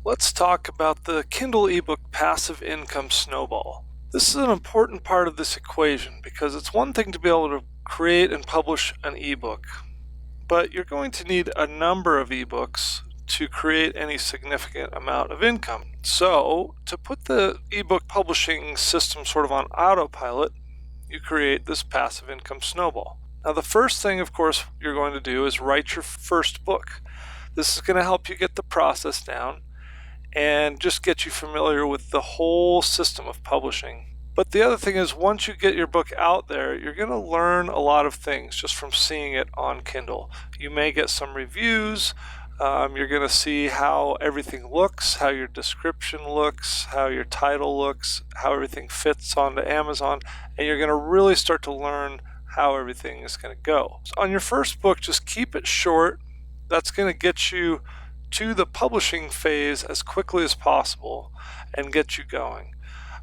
Let's talk about the Kindle ebook passive income snowball. This is an important part of this equation because it's one thing to be able to create and publish an ebook, but you're going to need a number of ebooks to create any significant amount of income. So to put the ebook publishing system sort of on autopilot, you create this passive income snowball. Now the first thing, of course, you're going to do is write your first book. This is going to help you get the process down and just get you familiar with the whole system of publishing. But the other thing is, once you get your book out there, you're going to learn a lot of things just from seeing it on Kindle. You may get some reviews. You're going to see how everything looks, how your description looks, how your title looks, how everything fits onto Amazon, and you're going to really start to learn how everything is going to go. So on your first book, just keep it short. That's going to get you to the publishing phase as quickly as possible and get you going.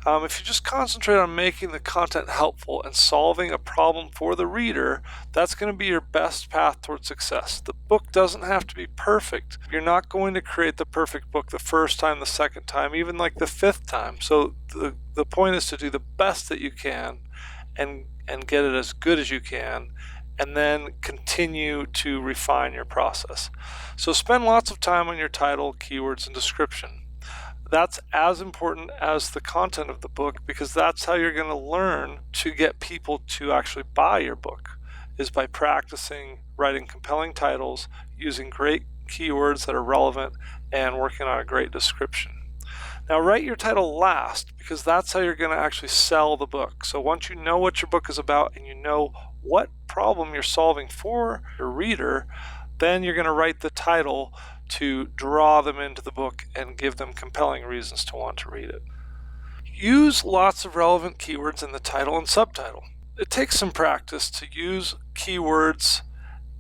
If you just concentrate on making the content helpful and solving a problem for the reader, that's going to be your best path towards success. The book doesn't have to be perfect. You're not going to create the perfect book the first time, the second time, even like the fifth time. So the point is to do the best that you can and get it as good as you can, and then continue to refine your process. So spend lots of time on your title, keywords, and description. That's as important as the content of the book, because that's how you're going to learn to get people to actually buy your book, is by practicing writing compelling titles, using great keywords that are relevant, and working on a great description. Now write your title last, because that's how you're going to actually sell the book. So once you know what your book is about and you know what problem you're solving for your reader, then you're going to write the title to draw them into the book and give them compelling reasons to want to read it. Use lots of relevant keywords in the title and subtitle. It takes some practice to use keywords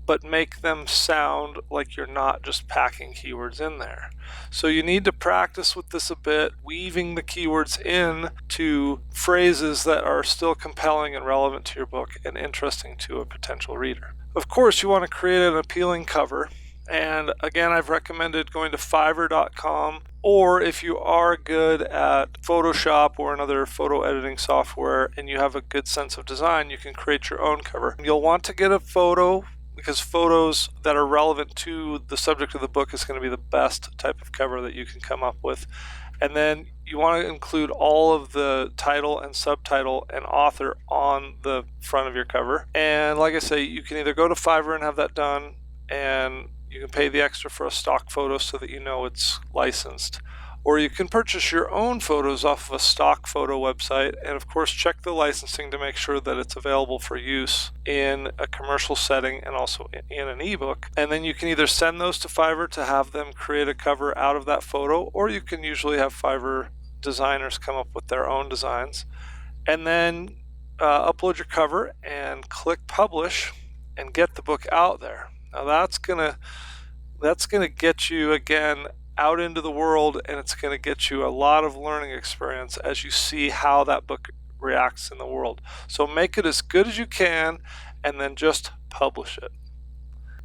but make them sound like you're not just packing keywords in there. So you need to practice with this a bit, weaving the keywords in to phrases that are still compelling and relevant to your book and interesting to a potential reader. Of course, you want to create an appealing cover. And again, I've recommended going to Fiverr.com, or if you are good at Photoshop or another photo editing software and you have a good sense of design, you can create your own cover. You'll want to get a photo, because photos that are relevant to the subject of the book is going to be the best type of cover that you can come up with. And then you want to include all of the title and subtitle and author on the front of your cover. And like I say, you can either go to Fiverr and have that done, and you can pay the extra for a stock photo so that you know it's licensed. Or you can purchase your own photos off of a stock photo website, and of course check the licensing to make sure that it's available for use in a commercial setting and also in an ebook. And then you can either send those to Fiverr to have them create a cover out of that photo, or you can usually have Fiverr designers come up with their own designs. And then upload your cover and click publish and get the book out there. Now that's gonna get you again out into the world, and it's going to get you a lot of learning experience as you see how that book reacts in the world. So make it as good as you can and then just publish it.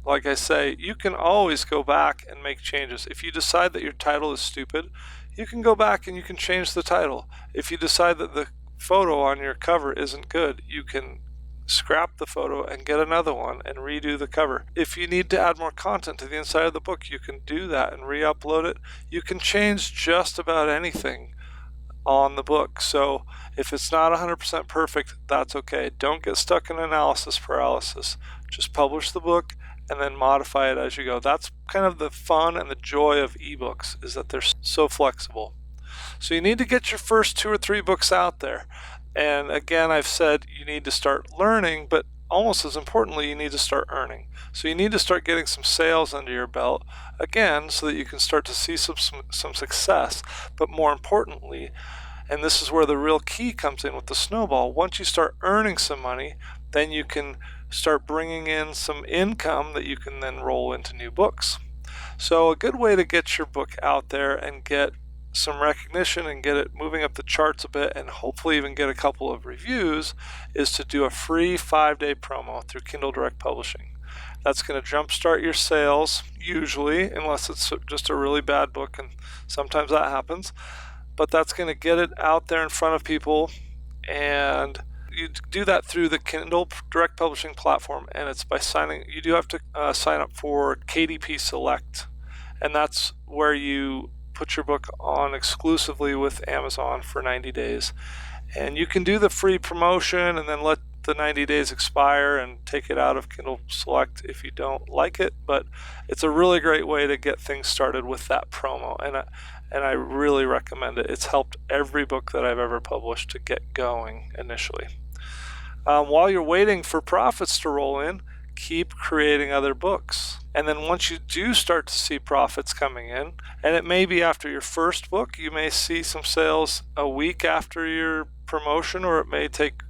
Like I say, you can always go back and make changes. If you decide that your title is stupid, you can go back and you can change the title. If you decide that the photo on your cover isn't good, you can scrap the photo and get another one and redo the cover. If you need to add more content to the inside of the book, you can do that and re-upload it. You can change just about anything on the book. So if it's not 100% perfect, that's okay. Don't get stuck in analysis paralysis. Just publish the book and then modify it as you go. That's kind of the fun and the joy of ebooks, is that they're so flexible. So you need to get your first 2 or 3 books out there. And again, I've said you need to start learning, but almost as importantly, you need to start earning. So you need to start getting some sales under your belt, again, so that you can start to see some success. But more importantly, and this is where the real key comes in with the snowball, once you start earning some money, then you can start bringing in some income that you can then roll into new books. So a good way to get your book out there and get some recognition and get it moving up the charts a bit, and hopefully even get a couple of reviews, is to do a free 5-day promo through Kindle Direct Publishing. That's going to jumpstart your sales, usually, unless it's just a really bad book, and sometimes that happens. But that's going to get it out there in front of people, and you do that through the Kindle direct publishing platform, and it's by signing. You do have to sign up for KDP Select, and that's where you put your book on exclusively with Amazon for 90 days. And you can do the free promotion and then let the 90 days expire and take it out of Kindle Select if you don't like it. But it's a really great way to get things started with that promo, and I really recommend it. It's helped every book that I've ever published to get going initially. While you're waiting for profits to roll in, keep creating other books. And then once you do start to see profits coming in, and it may be after your first book, you may see some sales a week after your promotion, or it may take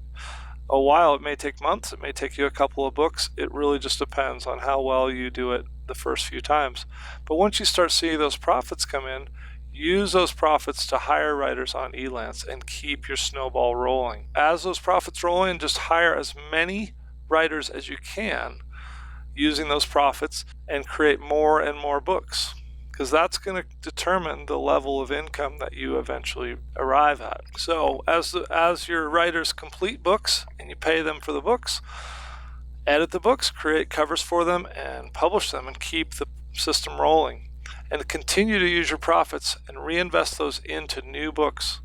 a while, it may take months, it may take you a couple of books. It really just depends on how well you do it the first few times. But once you start seeing those profits come in, use those profits to hire writers on Elance and keep your snowball rolling. As those profits roll in, just hire as many writers as you can using those profits and create more and more books, because that's going to determine the level of income that you eventually arrive at. So as your writers complete books and you pay them for the books, edit the books, create covers for them, and publish them, and keep the system rolling. And continue to use your profits and reinvest those into new books.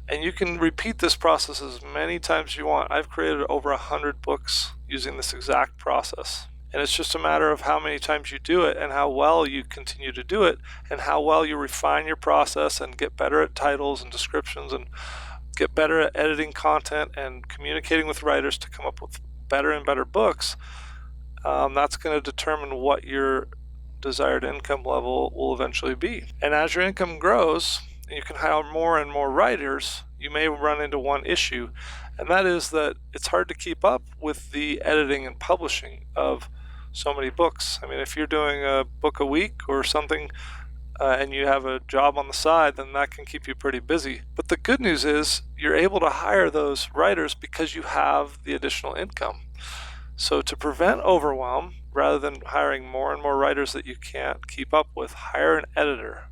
And you can repeat this process as many times as you want. I've created over 100 books using this exact process. And it's just a matter of how many times you do it and how well you continue to do it, and how well you refine your process and get better at titles and descriptions and get better at editing content and communicating with writers to come up with better and better books. That's going to determine what your desired income level will eventually be. And as your income grows, and you can hire more and more writers, you may run into one issue, and that is that it's hard to keep up with the editing and publishing of so many books. I mean, if you're doing a book a week or something, and you have a job on the side, then that can keep you pretty busy. But the good news is you're able to hire those writers because you have the additional income. So to prevent overwhelm, rather than hiring more and more writers that you can't keep up with, hire an editor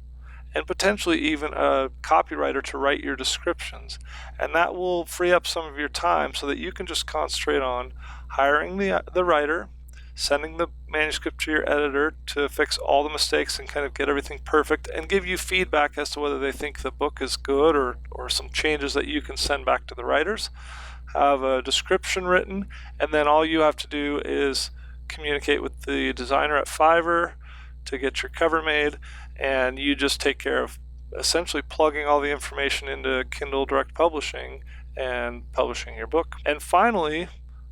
and potentially even a copywriter to write your descriptions. And that will free up some of your time so that you can just concentrate on hiring the writer, sending the manuscript to your editor to fix all the mistakes and kind of get everything perfect, and give you feedback as to whether they think the book is good or some changes that you can send back to the writers. Have a description written, and then all you have to do is communicate with the designer at Fiverr to get your cover made, and you just take care of essentially plugging all the information into Kindle Direct Publishing and publishing your book. And finally,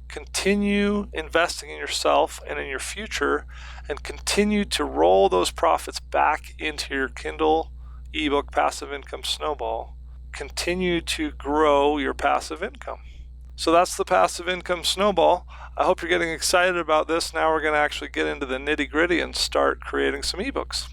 continue investing in yourself and in your future, and continue to roll those profits back into your Kindle ebook passive income snowball. Continue to grow your passive income. So that's the passive income snowball. I hope you're getting excited about this. Now we're going to actually get into the nitty-gritty and start creating some ebooks.